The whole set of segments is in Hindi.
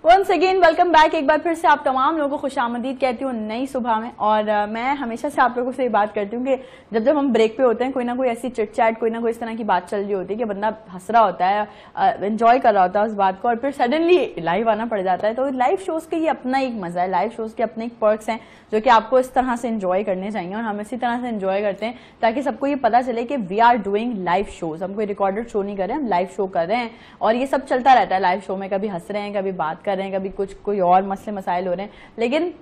Once again welcome back. एक बार फिर से आप तमाम लोगों को खुशामदीद कहती हूँ नई सुबह में। और मैं हमेशा से आप लोगों से ये बात करती हूँ कि जब जब हम ब्रेक पे होते हैं कोई ना कोई ऐसी चिट चैट, कोई ना कोई इस तरह की बात चल रही होती है कि बंदा हंस रहा होता है, एंजॉय कर रहा होता है उस बात को, और फिर सडनली लाइव आना पड़ जाता है। तो लाइव शोज के ये अपना एक मजा है, लाइव शोज के अपने एक पर्क्स हैं जो कि आपको इस तरह से एंजॉय करने चाहिए, और हम इसी तरह से एंजॉय करते हैं ताकि सबको ये पता चले कि we are doing live shows. हम कोई रिकॉर्डेड शो नहीं कर रहे हैं, हम लाइव शो कर रहे हैं। और ये सब चलता रहता है लाइव शो में, कभी हंस रहे हैं, कभी बात कर रहे हैं, कभी कुछ कोई और मसले मसाइल हो रहे हैं, लेकिन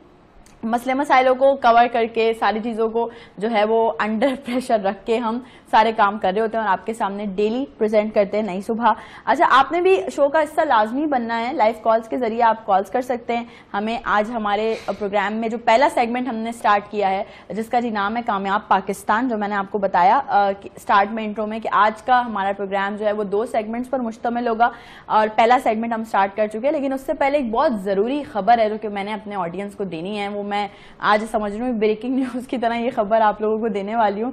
मसले मसाइलों को कवर करके सारी चीज़ों को जो है वो अंडर प्रेशर रख के हम सारे काम कर रहे होते हैं और आपके सामने डेली प्रेजेंट करते हैं नई सुबह। अच्छा, आपने भी शो का हिस्सा लाजमी बनना है। लाइव कॉल्स के जरिए आप कॉल्स कर सकते हैं हमें। आज हमारे प्रोग्राम में जो पहला सेगमेंट हमने स्टार्ट किया है जिसका जी नाम है कामयाब पाकिस्तान, जो मैंने आपको बताया स्टार्ट में इंट्रो में कि आज का हमारा प्रोग्राम जो है वो 2 सेगमेंट्स पर मुश्तमिल होगा और पहला सेगमेंट हम स्टार्ट कर चुके हैं। लेकिन उससे पहले एक बहुत ज़रूरी खबर है जो कि मैंने अपने ऑडियंस को देनी है। वो मैं आज समझ रही हूँ ब्रेकिंग न्यूज़ की तरह ये खबर आप लोगों को देने वाली हूँ।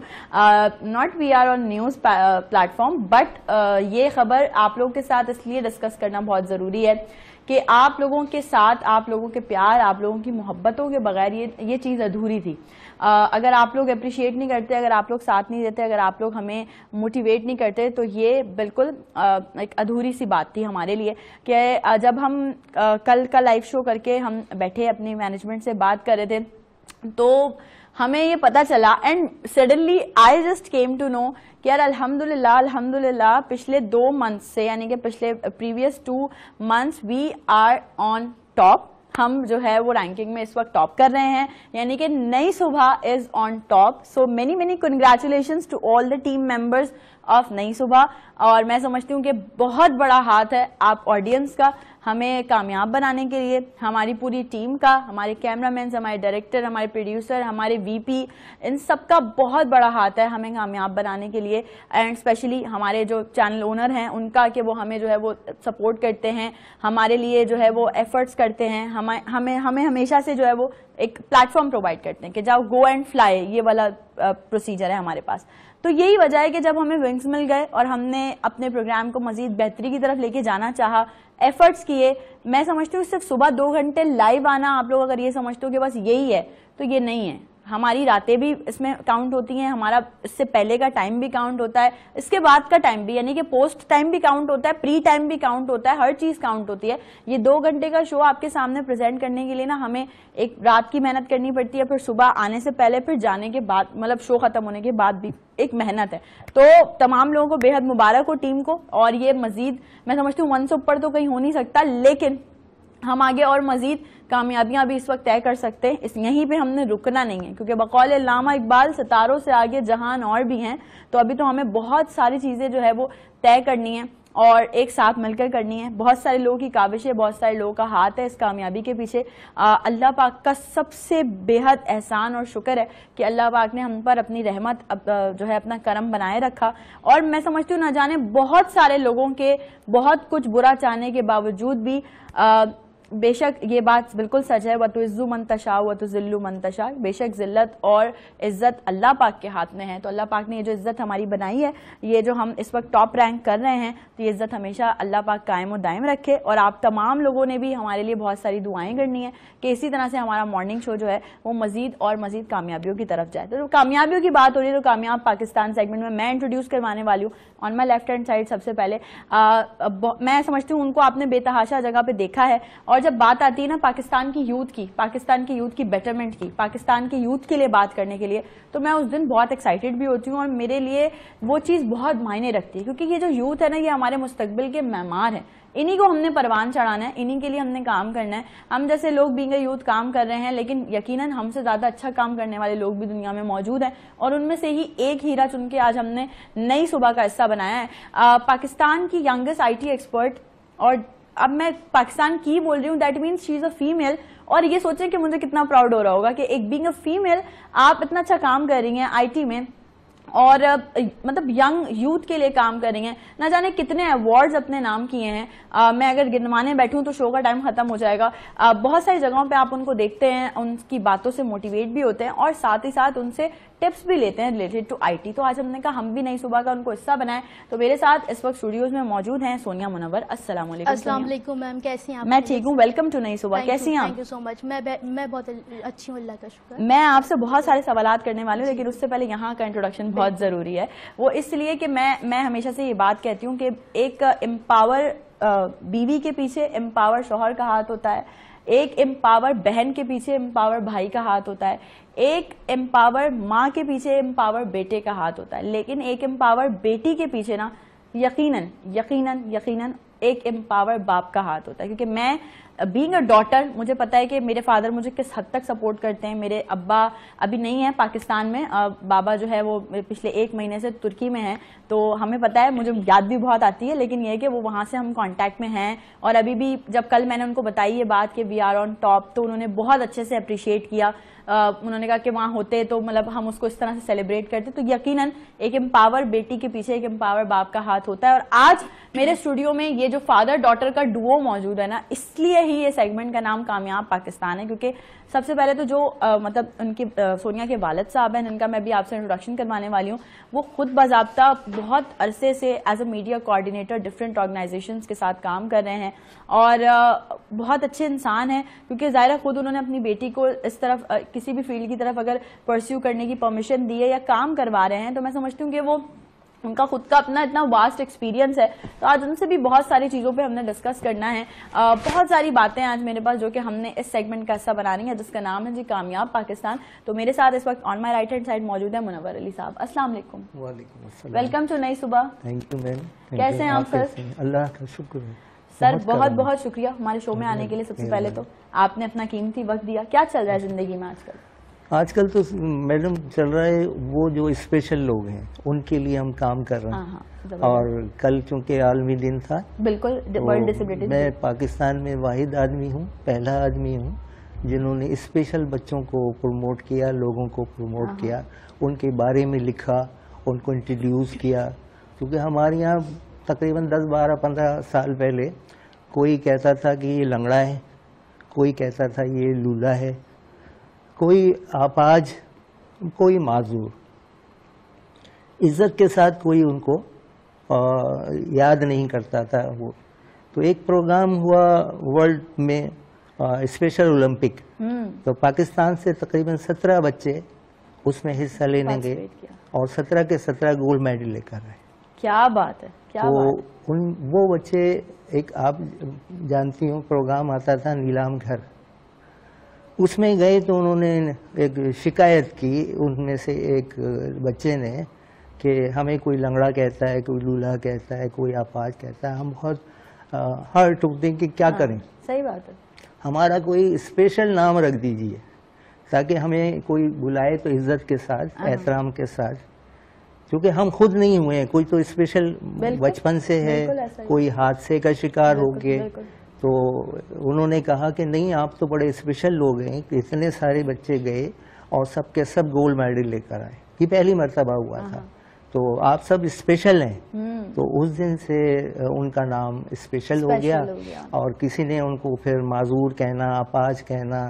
Not we are on news platform, but ये खबर आप लोगों के साथ इसलिए डिस्कस करना बहुत ज़रूरी है कि आप लोगों के साथ, आप लोगों के प्यार, आप लोगों की मोहब्बतों के बगैर ये चीज़ अधूरी थी। अगर आप लोग अप्रिशिएट नहीं करते, अगर आप लोग साथ नहीं देते, अगर आप लोग हमें मोटिवेट नहीं करते, तो ये बिल्कुल एक अधूरी सी बात थी हमारे लिए। कि जब हम कल का लाइव शो करके हम बैठे अपनी मैनेजमेंट से बात कर रहे थे तो हमें ये पता चला, and suddenly I just came to know कि यार अल्हम्दुलिल्लाह पिछले 2 मंथ से, यानी कि पिछले previous 2 months we are on top. हम जो है वो रैंकिंग में इस वक्त टॉप कर रहे हैं, यानी कि Nai Subah is on top. So many congratulations to all the team members of Nai Subah. और मैं समझती हूँ कि बहुत बड़ा हाथ है आप ऑडियंस का हमें कामयाब बनाने के लिए, हमारी पूरी टीम का, हमारे कैमरामैन, हमारे डायरेक्टर, हमारे प्रोड्यूसर, हमारे वीपी, इन सब का बहुत बड़ा हाथ है हमें कामयाब बनाने के लिए। एंड स्पेशली हमारे जो चैनल ओनर हैं उनका, कि वो हमें जो है वो सपोर्ट करते हैं, हमारे लिए जो है वो एफर्ट्स करते हैं, हमें हमेशा से जो है वो एक प्लेटफॉर्म प्रोवाइड करते हैं कि जाओ गो एंड फ्लाई, ये वाला प्रोसीजर है हमारे पास। तो यही वजह है कि जब हमें विंग्स मिल गए और हमने अपने प्रोग्राम को मजीद बेहतरी की तरफ लेके जाना चाहा, एफर्ट्स किए, मैं समझती हूँ सिर्फ सुबह 2 घंटे लाइव आना, आप लोग अगर ये समझते हो कि बस यही है तो ये नहीं है। हमारी रातें भी इसमें काउंट होती हैं, हमारा इससे पहले का टाइम भी काउंट होता है, इसके बाद का टाइम भी, यानी कि पोस्ट टाइम भी काउंट होता है, प्री टाइम भी काउंट होता है, हर चीज काउंट होती है। ये 2 घंटे का शो आपके सामने प्रेजेंट करने के लिए ना हमें एक रात की मेहनत करनी पड़ती है, फिर सुबह आने से पहले, फिर जाने के बाद, मतलब शो खत्म होने के बाद भी एक मेहनत है। तो तमाम लोगों को बेहद मुबारक हो टीम को। और ये मजीद मैं समझती हूँ 1 से ऊपर तो कहीं हो नहीं सकता, लेकिन हम आगे और मजीद कामयाबियां भी इस वक्त तय कर सकते हैं। इस यहीं पे हमने रुकना नहीं है, क्योंकि बकौल अल्लामा इकबाल सितारों से आगे जहान और भी हैं। तो अभी तो हमें बहुत सारी चीजें जो है वो तय करनी है और एक साथ मिलकर करनी है। बहुत सारे लोगों की काविशें, बहुत सारे लोगों का हाथ है इस कामयाबी के पीछे। अल्लाह पाक का सबसे बेहद एहसान और शुक्र है कि अल्लाह पाक ने हम पर अपनी रहमत जो है अपना करम बनाए रखा। और मैं समझती हूँ ना जाने बहुत सारे लोगों के बहुत कुछ बुरा चाहने के बावजूद भी बेशक ये बात बिल्कुल सच है, वतुइज़्ज़ु मन तशा वतुज़िल्लु मन तशा, बेशक जिल्लत और इज्जत अल्लाह पाक के हाथ में है। तो अल्लाह पाक ने ये जो इज्जत हमारी बनाई है, ये जो हम इस वक्त टॉप रैंक कर रहे हैं, तो ये इज्जत हमेशा अल्लाह पाक कायम और दायम रखे। और आप तमाम लोगों ने भी हमारे लिए बहुत सारी दुआएं करनी है कि इसी तरह से हमारा मॉर्निंग शो जो है वो मजीद और मजीद कामयाबियों की तरफ जाए। तो कामयाबियों की बात हो रही है तो कामयाब पाकिस्तान सेगमेंट में मैं इंट्रोड्यूस करवाने वाली हूँ। On my left hand side सबसे पहले मैं समझती हूँ उनको आपने बेतहाशा जगह पे देखा है। और जब बात आती है ना पाकिस्तान की यूथ की बेटरमेंट की, पाकिस्तान के यूथ के लिए बात करने के लिए, तो मैं उस दिन बहुत एक्साइटेड भी होती हूँ और मेरे लिए वो चीज़ बहुत मायने रखती है, क्योंकि ये जो यूथ है ना, ये हमारे मुस्तकबिल के मेहमान है। इन्हीं को हमने परवान चढ़ाना है, इन्हीं के लिए हमने काम करना है। हम जैसे लोग बीइंग यूथ काम कर रहे हैं, लेकिन यकीनन हमसे ज्यादा अच्छा काम करने वाले लोग भी दुनिया में मौजूद हैं, और उनमें से ही एक हीरा चुन के आज हमने नई सुबह का हिस्सा बनाया है। पाकिस्तान की यंगेस्ट IT एक्सपर्ट, और अब मैं पाकिस्तान की बोल रही हूँ, that means she is a female. और ये सोचें कि मुझे कितना प्राउड हो रहा होगा कि एक बीइंग अ फीमेल आप इतना अच्छा काम कर रही हैं IT में, और मतलब यंग यूथ के लिए काम कर रही हैं। ना जाने कितने अवार्ड्स अपने नाम किए हैं। मैं अगर गिनवाने बैठूं तो शो का टाइम खत्म हो जाएगा। बहुत सारी जगहों पे आप उनको देखते हैं, उनकी बातों से मोटिवेट भी होते हैं और साथ ही साथ उनसे टिप्स भी लेते हैं रिलेटेड टू IT। तो आज हमने कहा हम भी नई सुबह का उनको हिस्सा बनाएं। तो मेरे साथ इस वक्त स्टूडियोज में मौजूद हैं सोनिया मुनव्वर। अस्सलाम वालेकुम मैम, कैसी हैं आप? मैं ठीक हूँ, वेलकम टू नई सुबह। कैसी हैं आप? Thank you so much. मैं बहुत अच्छी हूँ, अल्लाह का शुक्र। मैं आपसे बहुत सारे सवालात करने वाली हूँ, लेकिन उससे पहले यहाँ का इंट्रोडक्शन बहुत जरूरी है। वो इसलिए कि मैं हमेशा से ये बात कहती हूँ कि एक एम्पावर बीवी के पीछे एम्पावर शौहर का हाथ होता है, एक एम्पावर बहन के पीछे एम्पावर भाई का हाथ होता है, एक एम्पावर माँ के पीछे एम्पावर बेटे का हाथ होता है, लेकिन एक एम्पावर बेटी के पीछे ना यकीनन यकीनन यकीनन एक एम्पावर बाप का हाथ होता है। क्योंकि मैं बीइंग अ डॉटर, मुझे पता है कि मेरे फादर मुझे किस हद तक सपोर्ट करते हैं। मेरे अब्बा अभी नहीं है पाकिस्तान में, बाबा जो है वो पिछले 1 महीने से तुर्की में है। तो हमें पता है, मुझे याद भी बहुत आती है, लेकिन ये है कि वो वहाँ से हम कांटेक्ट में हैं। और अभी भी जब कल मैंने उनको बताई ये बात कि वी आर ऑन टॉप, तो उन्होंने बहुत अच्छे से अप्रिशिएट किया। उन्होंने कहा कि वहाँ होते तो मतलब हम उसको इस तरह से सेलिब्रेट करते। तो यकीनन एक एम्पावर बेटी के पीछे एक एम्पावर बाप का हाथ होता है। और आज मेरे स्टूडियो में ये जो फादर डॉटर का डुओ मौजूद है ना, इसलिए ही ये सेगमेंट का नाम कामयाब पाकिस्तान है। क्योंकि सबसे पहले तो जो मतलब उनके सोनिया के वालिद साहब हैं, जिनका मैं भी आपसे इंट्रोडक्शन करवाने वाली हूँ, वो खुद बाज़ाब्ता बहुत अरसे से as a media coordinator different organisations के साथ काम कर रहे हैं और बहुत अच्छे इंसान हैं। क्योंकि ज़ाहिर खुद उन्होंने अपनी बेटी को इस तरफ किसी भी फील्ड की तरफ अगर परस्यू करने की परमिशन दी है या काम करवा रहे हैं, तो मैं समझती हूँ कि वो उनका खुद का अपना इतना वास्ट एक्सपीरियंस है। तो आज उनसे भी बहुत सारी चीज़ों पे हमने डिस्कस करना है। बहुत सारी बातें आज मेरे पास जो कि हमने इस सेगमेंट का हिस्सा बनानी है, जिसका नाम है जी कामयाब पाकिस्तान। तो मेरे साथ इस वक्त on my right hand side मौजूद है मुनव्वर अली साहब। अस्सलाम वालेकुम। वालेकुम अस्सलाम। वेलकम टू नई सुबह। Thank you ma'am. कैसे हैं आप सर? अल्लाह का शुक्र है सर। बहुत बहुत शुक्रिया हमारे शो में आने के लिए। सबसे पहले तो आपने अपना कीमती वक्त दिया। क्या चल रहा है जिंदगी में आजकल? आजकल तो मैडम चल रहा है वो जो स्पेशल लोग हैं उनके लिए हम काम कर रहे हैं। और कल चूंकि आलमी दिन था, बिल्कुल वर्ल्ड डिसेबिलिटी, मैं पाकिस्तान में वाहिद आदमी हूँ, पहला आदमी हूँ जिन्होंने स्पेशल बच्चों को प्रमोट किया, लोगों को प्रमोट किया, उनके बारे में लिखा, उनको इंट्रोड्यूस किया। क्योंकि हमारे यहाँ तकरीबन 10, 12, 15 साल पहले कोई कहता था कि ये लंगड़ा है, कोई कहता था ये लूला है, कोई अपाज, कोई माजूर, इज्जत के साथ कोई उनको याद नहीं करता था वो। तो एक प्रोग्राम हुआ वर्ल्ड में स्पेशल ओलंपिक, तो पाकिस्तान से तकरीबन 17 बच्चे उसमें हिस्सा लेने गए और 17 के 17 गोल्ड मेडल लेकर आए। क्या बात है, क्या तो बात है। वो बच्चे, एक आप जानती हो प्रोग्राम आता था नीलाम घर, उसमें गए तो उन्होंने एक शिकायत की, उनमें से एक बच्चे ने, कि हमें कोई लंगड़ा कहता है, कोई लूला कहता है, कोई अपाज कहता है, हम बहुत हर्ट होते हैं कि क्या करें। सही बात है। हमारा कोई स्पेशल नाम रख दीजिए ताकि हमें कोई बुलाए तो इज्जत के साथ, एहतराम के साथ, क्योंकि हम खुद नहीं हुए हैं, कोई तो स्पेशल बचपन से है, कोई हादसे का शिकार हो गए। तो उन्होंने कहा कि नहीं, आप तो बड़े स्पेशल लोग हैं कि इतने सारे बच्चे गए और सबके सब गोल्ड मेडल लेकर आए। ये पहली मर्तबा हुआ था, तो आप सब स्पेशल हैं। तो उस दिन से उनका नाम स्पेशल हो गया और किसी ने उनको फिर माजूर कहना, अपाज कहना,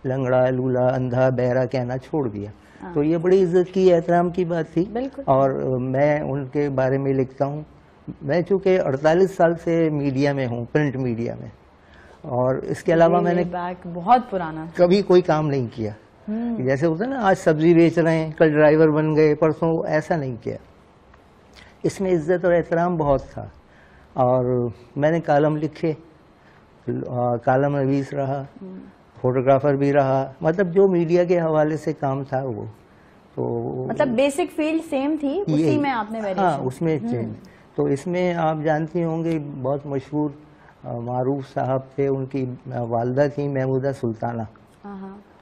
लंगड़ा, लूला, अंधा, बहरा कहना छोड़ दिया। तो ये बड़ी इज्जत की, एहतराम की बात थी। और मैं उनके बारे में लिखता हूँ। मैं चूँकि 48 साल से मीडिया में हूँ, प्रिंट मीडिया में, और इसके अलावा मैंने बहुत पुराना कभी कोई काम नहीं किया। जैसे होता है ना, आज सब्जी बेच रहे हैं, कल ड्राइवर बन गए, परसों, ऐसा नहीं किया। इसमें इज्जत और एहतराम बहुत था। और मैंने कॉलम लिखे, कॉलम नवीस रहा, फोटोग्राफर भी रहा, मतलब जो मीडिया के हवाले से काम था वो। तो मतलब बेसिक फील्ड सेम थी, उसी में आपने वेरिएशन। हाँ, उसमें चेंज। तो इसमें आप जानती होंगे बहुत मशहूर मारूफ साहब थे, उनकी वालदा थी महमूदा सुल्ताना,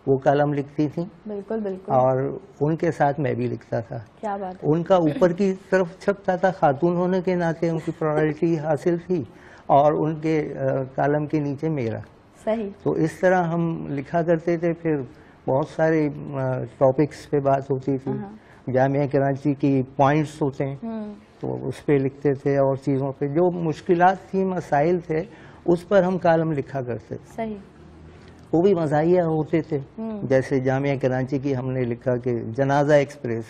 वो कलम लिखती थी। बिल्कुल बिल्कुल। और उनके साथ मैं भी लिखता था। क्या बात है। उनका ऊपर की तरफ छपता था, खातून होने के नाते उनकी प्रायोरिटी हासिल थी, और उनके कलम के नीचे मेरा। सही। तो इस तरह हम लिखा करते थे। फिर बहुत सारे टॉपिक्स पे बात होती थी। जामिया कराची की पॉइंट्स होते हैं तो उस पर लिखते थे, और चीज़ों पे जो मुश्किलात थी, मसाइल थे, उस पर हम कॉलम लिखा करते थे। सही। वो भी मज़ाहिया होते थे। जैसे जामिया कराची की हमने लिखा कि जनाजा एक्सप्रेस,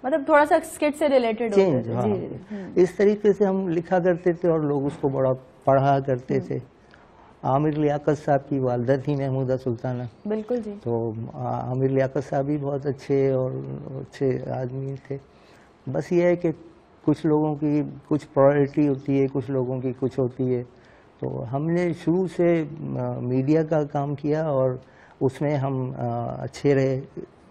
मतलब थोड़ा सा स्किट से रिलेटेड चेंज, हाँ, इस तरीके से हम लिखा करते थे और लोग उसको बड़ा पढ़ा करते थे। आमिर लियाकत साहब की वालदा थी महमूदा सुल्ताना, बिल्कुल जी। तो आमिर लियाकत साहब भी बहुत अच्छे और अच्छे आदमी थे। बस ये है कि कुछ लोगों की कुछ प्रायोरिटी होती है, कुछ लोगों की कुछ होती है। तो हमने शुरू से मीडिया का काम किया और उसमें हम अच्छे रहे,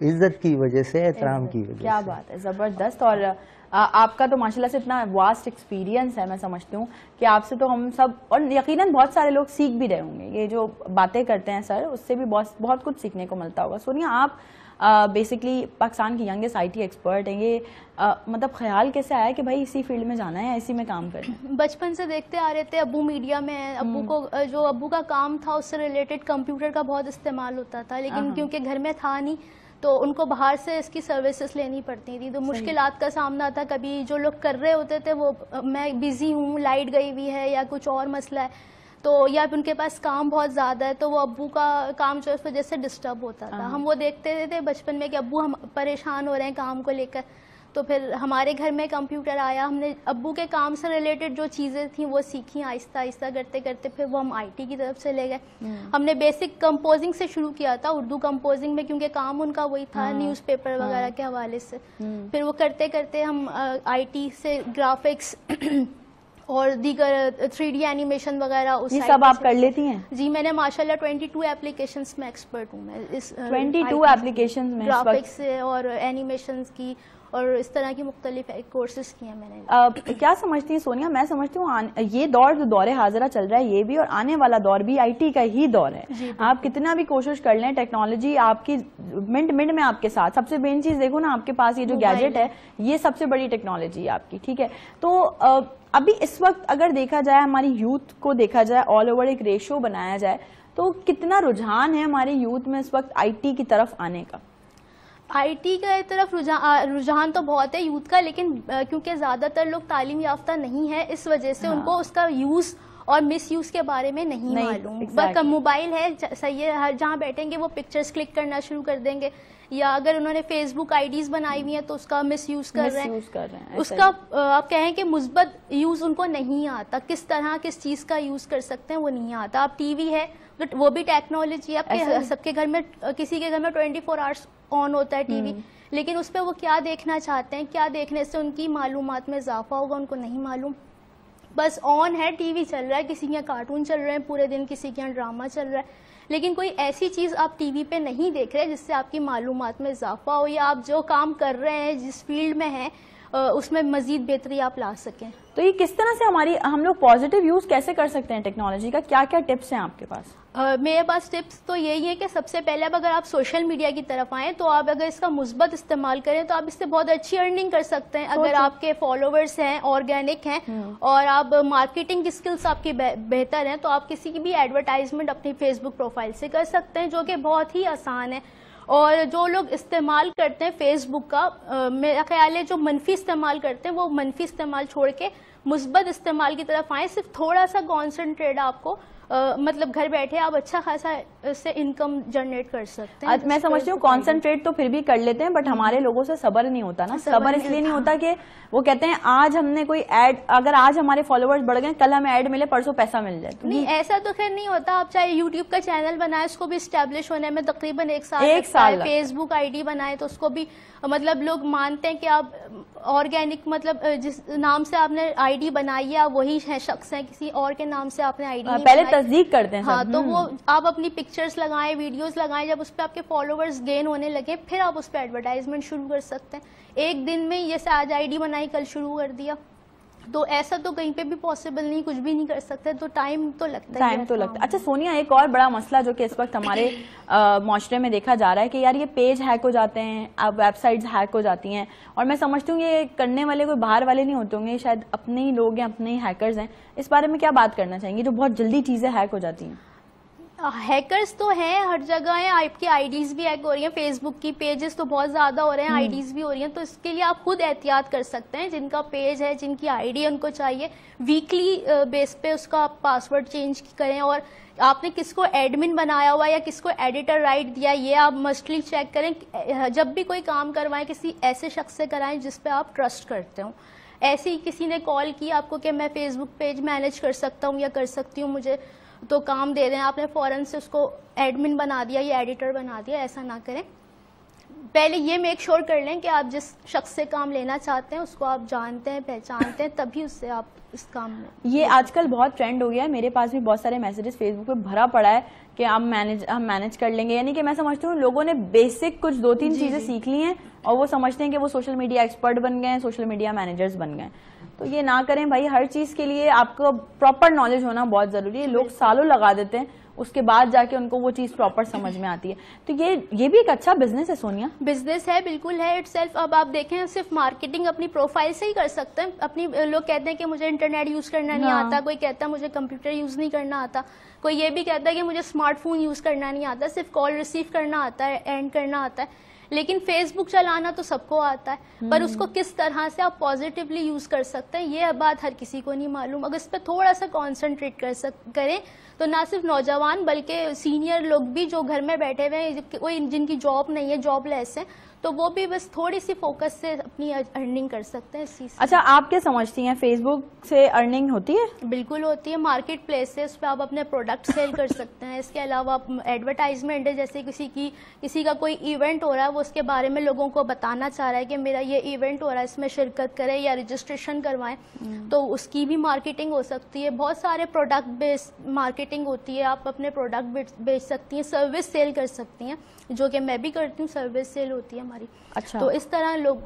इज्जत की वजह से, एहतराम की वजह से। क्या बात है, जबरदस्त। और आपका तो माशाल्लाह से इतना वास्ट एक्सपीरियंस है, मैं समझती हूँ कि आपसे तो हम सब और यकीनन बहुत सारे लोग सीख भी रहे होंगे। ये जो बातें करते हैं सर, उससे भी बहुत कुछ सीखने को मिलता होगा। सोनिया, आप बेसिकली पाकिस्तान की यंगेस्ट IT एक्सपर्ट हैं। ये मतलब ख्याल कैसे आया कि भाई इसी फील्ड में जाना है, इसी में काम करना है? बचपन से देखते आ रहे थे, अब्बू मीडिया में है, अब्बू को जो अब्बू का काम था उससे रिलेटेड कंप्यूटर का बहुत इस्तेमाल होता था, लेकिन क्योंकि घर में था नहीं तो उनको बाहर से इसकी सर्विसेज लेनी पड़ती थी, तो मुश्किलात का सामना था। कभी जो लोग कर रहे होते थे वो मैं बिजी हूँ, लाइट गई हुई है या कुछ और मसला है, तो या उनके पास काम बहुत ज़्यादा है, तो वो अब्बू का काम जो है उस वजह से डिस्टर्ब होता था। हम वो देखते थे बचपन में कि अब्बू हम परेशान हो रहे हैं काम को लेकर, तो फिर हमारे घर में कंप्यूटर आया, हमने अब्बू के काम से रिलेटेड जो चीज़ें थी वो सीखी, आहिस्ता आहिस्ता करते करते फिर वो हम IT की तरफ चले गए। हमने बेसिक कंपोजिंग से शुरू किया था, उर्दू कंपोजिंग में, क्योंकि काम उनका वही था, न्यूज़पेपर वगैरह के हवाले से। फिर वो करते करते हम IT से ग्राफिक्स और दीगर 3D एनिमेशन वगैरह उस ये सब आप कर लेती हैं? जी, मैंने माशाल्लाह 22 एप्लीकेशंस में एक्सपर्ट हूँ मैं इस 22 एप्लीकेशंस में, ग्राफिक्स से और एनिमेशंस की और इस तरह की मुख्तलिफ कोर्सेज किए हैं मैंने। क्या समझती हैं सोनिया? मैं समझती हूँ ये दौर जो दौरे हाजिरा चल रहा है ये भी, और आने वाला दौर भी IT का ही दौर है। आप कितना भी कोशिश कर लें, टेक्नोलॉजी आपकी मिनट मिनट में आपके साथ। सबसे मेन चीज देखो ना, आपके पास ये जो गैजेट है ये सबसे बड़ी टेक्नोलॉजी है आपकी, ठीक है? तो अभी इस वक्त अगर देखा जाए, हमारी यूथ को देखा जाए, ऑल ओवर एक रेशो बनाया जाए, तो कितना रुझान है हमारे यूथ में इस वक्त IT की तरफ आने का? IT की तरफ रुझान तो बहुत है यूथ का, लेकिन क्योंकि ज़्यादातर लोग तालीम याफ्ता नहीं है, इस वजह से उनको उसका यूज़ और मिस यूज़ के बारे में नहीं मालूम। बस मोबाइल है, सही है, हर जहाँ बैठेंगे वो पिक्चर्स क्लिक करना शुरू कर देंगे, या अगर उन्होंने फेसबुक IDs बनाई हुई हैं तो उसका मिस यूज़ कर रहे हैं। उसका आप कहें कि मुस्बत यूज़ उनको नहीं आता, किस तरह किस चीज़ का यूज़ कर सकते हैं वो नहीं आता। अब TV है, वो भी टेक्नोलॉजी है, आपके सबके घर में, किसी के घर में 24 आवर्स ऑन होता है TV, लेकिन उस पर वो क्या देखना चाहते हैं, क्या देखने से उनकी मालूमात में इजाफा होगा, उनको नहीं मालूम। बस ऑन है, TV चल रहा है, किसी के यहाँ कार्टून चल रहे हैं पूरे दिन, किसी के यहाँ ड्रामा चल रहा है, लेकिन कोई ऐसी चीज़ आप TV पे नहीं देख रहे जिससे आपकी मालूमात में इजाफा हो, या आप जो काम कर रहे हैं, जिस फील्ड में हैं, उसमें मजीद बेहतरी आप ला सकें। तो ये किस तरह से हम लोग पॉजिटिव यूज कैसे कर सकते हैं टेक्नोलॉजी का? क्या क्या टिप्स हैं आपके पास? मेरे पास टिप्स तो यही है कि सबसे पहले अगर आप सोशल मीडिया की तरफ आएँ तो आप अगर इसका मुस्बत इस्तेमाल करें तो आप इससे बहुत अच्छी अर्निंग कर सकते हैं। अगर आपके फॉलोवर्स हैं, ऑर्गेनिक हैं और आप मार्केटिंग स्किल्स आपकी बेहतर हैं, तो आप किसी की भी एडवर्टाइजमेंट अपनी फेसबुक प्रोफाइल से कर सकते हैं, जो कि बहुत ही आसान है। और जो लोग इस्तेमाल करते हैं फेसबुक का, मेरा ख्याल है जो मनफी इस्तेमाल करते हैं वो मनफी इस्तेमाल छोड़ के मुस्बत इस्तेमाल की तरफ आए। सिर्फ थोड़ा सा कॉन्सेंट्रेट आपको मतलब घर बैठे आप अच्छा खासा से इनकम जनरेट कर सकते हैं। मैं समझती हूँ कॉन्सेंट्रेट तो फिर भी कर लेते हैं, बट हमारे लोगों से सब्र नहीं होता ना। सब्र इसलिए नहीं होता कि वो कहते हैं आज हमने कोई ऐड, अगर आज हमारे फॉलोवर्स बढ़ गए, कल हमें ऐड मिले, परसों पैसा मिल जाए। तो नहीं, ऐसा तो खैर नहीं होता। आप चाहे यूट्यूब का चैनल बनाए, उसको भी स्टैब्लिश होने में तकरीबन एक साल फेसबुक ID बनाए तो उसको भी मतलब लोग मानते हैं कि आप ऑर्गेनिक, मतलब जिस नाम से आपने ID बनाई है वही है शख्स है, किसी और के नाम से आपने ID नहीं पहले तस्दीक करते हैं। हाँ, तो वो आप अपनी पिक्चर्स लगाएं, वीडियोस लगाएं, जब उस पर आपके फॉलोवर्स गेन होने लगे फिर आप उस पर एडवर्टाइजमेंट शुरू कर सकते हैं। एक दिन में जैसे आज ID बनाई कल शुरू कर दिया, तो ऐसा तो कहीं पे भी पॉसिबल नहीं, कुछ भी नहीं कर सकते, तो टाइम तो लगता है। अच्छा सोनिया, एक और बड़ा मसला जो कि इस वक्त हमारे माशरे में देखा जा रहा है कि यार ये पेज हैक हो जाते हैं, अब वेबसाइट्स हैक हो जाती हैं, और मैं समझती हूँ ये करने वाले कोई बाहर वाले नहीं होते होंगे, शायद अपने ही लोग हैं, अपने ही हैकर्स हैं। इस बारे में क्या बात करना चाहेंगे जो बहुत जल्दी चीजें हैक हो जाती हैं? हैकर्स तो हैं, हर जगह हैं, आपकी आईडीज भी हैक हो रही हैं, फेसबुक की पेजेस तो बहुत ज्यादा हो रहे हैं, आईडीज भी हो रही हैं, तो इसके लिए आप खुद एहतियात कर सकते हैं। जिनका पेज है, जिनकी आईडी है, उनको चाहिए वीकली बेस पे उसका आप पासवर्ड चेंज करें, और आपने किसको एडमिन बनाया हुआ या किसको एडिटर राइट दिया, ये आप मस्टली चेक करें। जब भी कोई काम करवाएं किसी ऐसे शख्स से कराएं जिस पे आप ट्रस्ट करते हो। ऐसे ही किसी ने कॉल की आपको कि मैं फेसबुक पेज मैनेज कर सकता हूँ या कर सकती हूँ, मुझे तो काम दे रहे हैं, आपने फौरन से उसको एडमिन बना दिया या एडिटर बना दिया, ऐसा ना करें। पहले ये मेक श्योर कर लें कि आप जिस शख्स से काम लेना चाहते हैं उसको आप जानते हैं, पहचानते हैं, तभी उससे आप इस काम में। ये आजकल बहुत ट्रेंड हो गया है, मेरे पास भी बहुत सारे मैसेजेस फेसबुक पे भरा पड़ा है कि हम मैनेज कर लेंगे। यानी कि मैं समझती हूँ लोगों ने बेसिक कुछ 2-3 चीजें सीख ली हैं और वो समझते हैं कि वो सोशल मीडिया एक्सपर्ट बन गए हैं, सोशल मीडिया मैनेजर्स बन गए। तो ये ना करें भाई, हर चीज के लिए आपको प्रॉपर नॉलेज होना बहुत जरूरी है। लोग सालों लगा देते हैं, उसके बाद जाके उनको वो चीज प्रॉपर समझ में आती है। तो ये भी एक अच्छा बिजनेस है सोनिया। बिजनेस है, बिल्कुल है इटसेल्फ। अब आप देखें सिर्फ मार्केटिंग अपनी प्रोफाइल से ही कर सकते हैं। अपनी लोग कहते हैं कि मुझे इंटरनेट यूज करना नहीं आता, कोई कहता है मुझे कंप्यूटर यूज नहीं करना आता, कोई ये भी कहता है कि मुझे स्मार्टफोन यूज करना नहीं आता, सिर्फ कॉल रिसीव करना आता है, एंड करना आता है। लेकिन फेसबुक चलाना तो सबको आता है, पर उसको किस तरह से आप पॉजिटिवली यूज कर सकते हैं ये बात हर किसी को नहीं मालूम। अगर इस पर थोड़ा सा कॉन्सेंट्रेट करें तो ना सिर्फ नौजवान बल्कि सीनियर लोग भी जो घर में बैठे हुए हैं, कोई जिनकी जॉब नहीं है, जॉबलेस है, तो वो भी बस थोड़ी सी फोकस से अपनी अर्निंग कर सकते हैं इस चीज से। अच्छा, आप क्या समझती हैं, फेसबुक से अर्निंग होती है? बिल्कुल होती है। मार्केट प्लेस है, उस पर आप अपने प्रोडक्ट सेल कर सकते हैं। इसके अलावा एडवर्टाइजमेंट है, जैसे किसी का कोई इवेंट हो रहा है, वो उसके बारे में लोगों को बताना चाह रहा है कि मेरा ये इवेंट हो रहा है, इसमें शिरकत करें या रजिस्ट्रेशन करवाएं, तो उसकी भी मार्केटिंग हो सकती है। बहुत सारे प्रोडक्ट बेस्ड मार्केटिंग होती है, आप अपने प्रोडक्ट बेच सकती हैं, सर्विस सेल कर सकती हैं, जो कि मैं भी करती हूँ, सर्विस सेल होती है हमारी। अच्छा। तो इस तरह लोग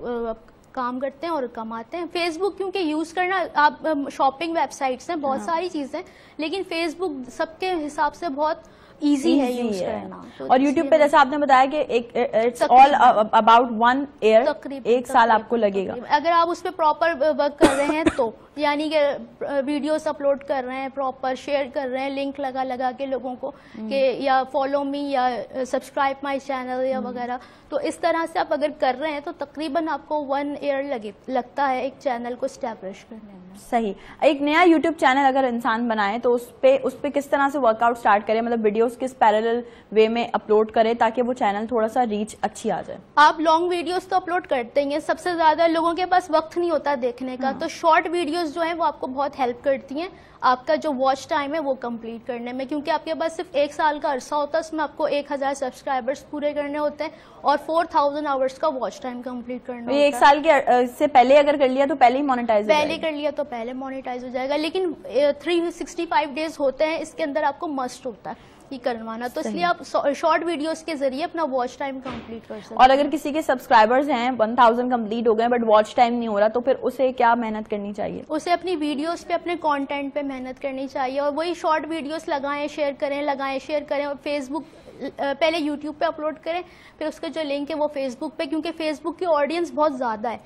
काम करते हैं और कमाते हैं। फेसबुक क्योंकि यूज करना, आप शॉपिंग वेबसाइट्स हैं, बहुत सारी चीजें, लेकिन फेसबुक सबके हिसाब से बहुत इजी है यूज करना। तो और यूट्यूब पे जैसे आपने बताया कि इट्स ऑल अबाउट 1 ईयर, तकरीबन 1 साल आपको लगेगा अगर आप उस पर प्रॉपर वर्क कर रहे हैं तो। यानी कि वीडियोस अपलोड कर रहे हैं, प्रॉपर शेयर कर रहे हैं, लिंक लगा के लोगों को कि या फॉलो मी या सब्सक्राइब माय चैनल या वगैरह, तो इस तरह से आप अगर कर रहे हैं तो तकरीबन आपको 1 ईयर लगता है एक चैनल को स्टैब्लिश करने में। सही। एक नया यूट्यूब चैनल अगर इंसान बनाए तो उस पे किस तरह से वर्कआउट स्टार्ट करे, मतलब वीडियोस किस पैरेलल वे में अपलोड करे ताकि वो चैनल थोड़ा सा रीच अच्छी आ जाए? आप लॉन्ग वीडियोस तो अपलोड करते ही हैं, सबसे ज्यादा लोगों के पास वक्त नहीं होता देखने का, तो शॉर्ट वीडियोस जो हैं वो आपको बहुत हेल्प करती हैं आपका जो वॉच टाइम है वो कंप्लीट करने में, क्योंकि आपके पास सिर्फ 1 साल का अरसा होता है, उसमें आपको 1000 सब्सक्राइबर्स पूरे करने होते हैं और 4000 आवर्स का वॉच टाइम कंप्लीट करना होता है। 1 साल के से पहले अगर कर लिया तो पहले ही मोनेटाइज पहले कर लिया तो पहले मोनेटाइज हो जाएगा, लेकिन 365 डेज होते हैं, इसके अंदर आपको मस्ट होता है ये करवाना, तो इसलिए आप शॉर्ट वीडियोस के जरिए अपना वॉच टाइम कंप्लीट कर सकते हैं। और अगर किसी के सब्सक्राइबर्स हैं 1000 कंप्लीट हो गए बट वॉच टाइम नहीं हो रहा, तो फिर उसे क्या मेहनत करनी चाहिए? उसे अपनी वीडियोस पे, अपने कंटेंट पे मेहनत करनी चाहिए और वही शॉर्ट वीडियोस लगाएं शेयर करें और फेसबुक पहले यूट्यूब पे अपलोड करें, फिर उसका जो लिंक है वो फेसबुक पे, क्योंकि फेसबुक की ऑडियंस बहुत ज्यादा है।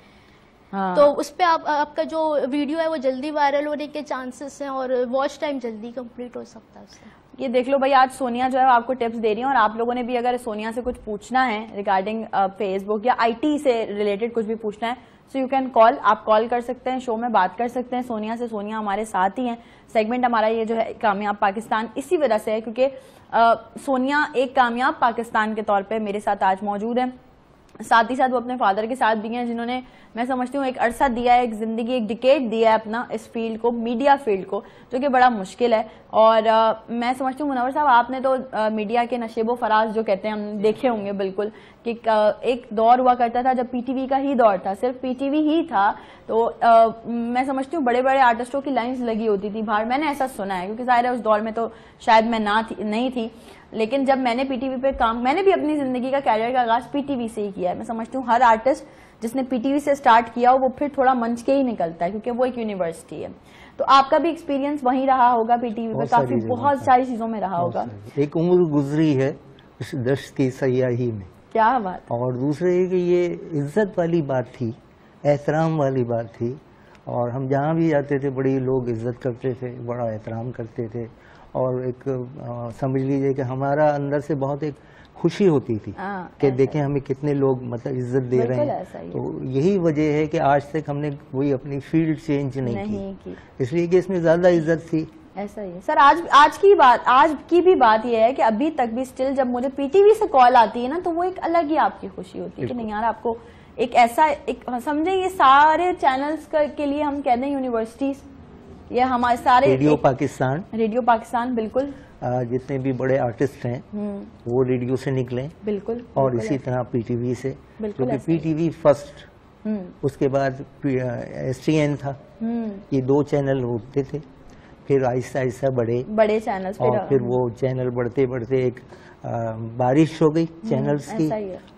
हाँ। तो उस पे आपका जो वीडियो है वो जल्दी वायरल होने के चांसेस हैं और वॉच टाइम जल्दी कंप्लीट हो सकता है उससे। ये देख लो भाई, आज सोनिया जो है आपको टिप्स दे रही है और आप लोगों ने भी अगर सोनिया से कुछ पूछना है रिगार्डिंग फेसबुक या आईटी से रिलेटेड कुछ भी पूछना है, सो यू कैन कॉल, आप कॉल कर सकते हैं, शो में बात कर सकते हैं सोनिया से। सोनिया हमारे साथ ही हैं। सेगमेंट हमारा ये जो है कामयाब पाकिस्तान इसी वजह से है क्योंकि सोनिया एक कामयाब पाकिस्तान के तौर पे मेरे साथ आज मौजूद है। साथ ही साथ वो अपने फादर के साथ भी हैं जिन्होंने, मैं समझती हूँ, एक अरसा दिया है, एक जिंदगी, एक डिकेड दिया है अपना इस फील्ड को, मीडिया फील्ड को, जो कि बड़ा मुश्किल है। और मैं समझती हूँ मुनव्वर साहब, आपने तो मीडिया के नशेबो फराज जो कहते हैं हम देखे होंगे बिल्कुल, कि एक दौर हुआ करता था जब पीटीवी का ही दौर था, सिर्फ पीटीवी ही था, तो मैं समझती हूँ बड़े बड़े आर्टिस्टों की लाइन्स लगी होती थी बाहर। मैंने ऐसा सुना है क्योंकि जाहिर है उस दौर में तो शायद मैं नहीं थी, लेकिन जब मैंने पीटीवी पे मैंने भी अपनी जिंदगी का कैरियर का आगाज पीटीवी से ही किया है। मैं समझती हूँ हर आर्टिस्ट जिसने पीटीवी से स्टार्ट किया हो वो फिर थोड़ा मंच के ही निकलता है क्योंकि वो एक यूनिवर्सिटी है। तो आपका भी एक्सपीरियंस वहीं रहा होगा, पीटीवी पे काफी बहुत सारी चीजों में रहा होगा। एक उम्र गुजरी है इस दश्त की सयाही में, क्या बात। और दूसरे कि ये इज्जत वाली बात थी, एहतराम वाली बात थी, और हम जहाँ भी जाते थे बड़ी लोग इज्जत करते थे, बड़ा एहतराम करते थे, और एक समझ लीजिए कि हमारा अंदर से बहुत एक खुशी होती थी कि देखें हमें कितने लोग मतलब इज्जत दे रहे हैं। तो यही वजह है कि आज तक हमने कोई अपनी फील्ड चेंज नहीं की, इसलिए कि इसमें ज्यादा इज्जत थी। ऐसा ही है सर। आज की भी बात यह है कि अभी तक भी स्टिल जब मुझे पीटीवी से कॉल आती है ना, तो वो एक अलग ही आपकी खुशी होती है कि नहीं यार, आपको एक ऐसा एक समझे, ये सारे चैनल्स के लिए हम कहते हैं यूनिवर्सिटीज, ये हमारे सारे रेडियो पाकिस्तान बिल्कुल, जितने भी बड़े आर्टिस्ट हैं वो रेडियो से निकले, बिल्कुल, और इसी तरह पीटीवी से, क्योंकि पीटीवी फर्स्ट, उसके बाद STN था, ये 2 चैनल होते थे। फिर आहिस्ता आहिस्ता बड़े चैनल्स, और फिर वो चैनल बढ़ते बढ़ते एक बारिश हो गई चैनल्स की,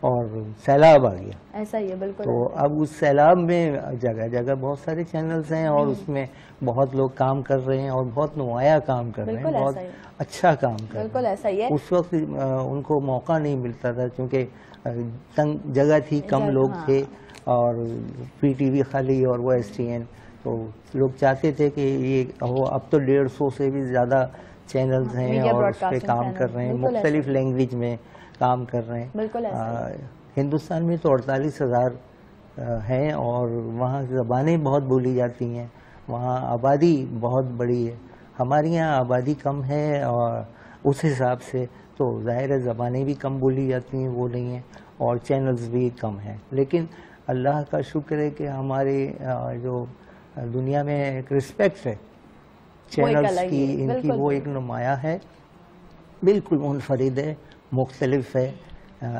और सैलाब आ गया। ऐसा ही है, बिल्कुल। तो अब उस सैलाब में जगह जगह बहुत सारे चैनल्स हैं, और उसमें बहुत लोग काम कर रहे हैं, और बहुत नुमाया काम कर रहे हैं, बहुत अच्छा काम कर रहे हैं। बिल्कुल ऐसा ही है। उस वक्त उनको मौका नहीं मिलता था, क्योंकि तंग जगह थी, कम लोग थे, और पीटीवी खाली और वो STN। तो लोग चाहते थे कि ये अब तो 150 से भी ज़्यादा चैनल्स हैं और उस पर काम कर रहे हैं, मुख्तलिफ लैंग्वेज में काम कर रहे हैं। बिल्कुल हिंदुस्तान में तो 48,000 हैं, और वहाँ ज़बानें बहुत बोली जाती हैं, वहाँ आबादी बहुत बड़ी है। हमारे यहाँ आबादी कम है, और उस हिसाब से तो ज़ाहिर है ज़बानें भी कम बोली जाती हैं, वो नहीं है, और चैनल्स भी कम हैं। लेकिन अल्लाह का शुक्र है कि हमारे जो दुनिया में एक रिस्पेक्ट है चैनल्स की, इनकी वो एक नुमाया है, बिल्कुल मुनफरिद है, मुख्तलिफ है।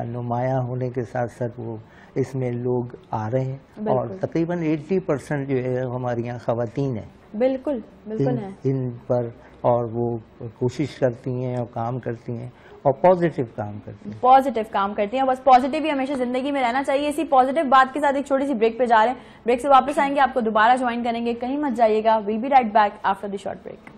नुमाया होने के साथ साथ वो इसमें लोग आ रहे हैं, और तकरीबन 80% जो है हमारी यहाँ ख़वातीन है, बिल्कुल है इन पर, और वो कोशिश करती हैं और काम करती हैं, और पॉजिटिव काम करती हैं। बस पॉजिटिव ही हमेशा जिंदगी में रहना चाहिए। इसी पॉजिटिव बात के साथ एक छोटी सी ब्रेक पे जा रहे हैं, ब्रेक से वापस आएंगे, आपको दोबारा ज्वाइन करेंगे, कहीं मत जाइएगा। Will be right back after the short break.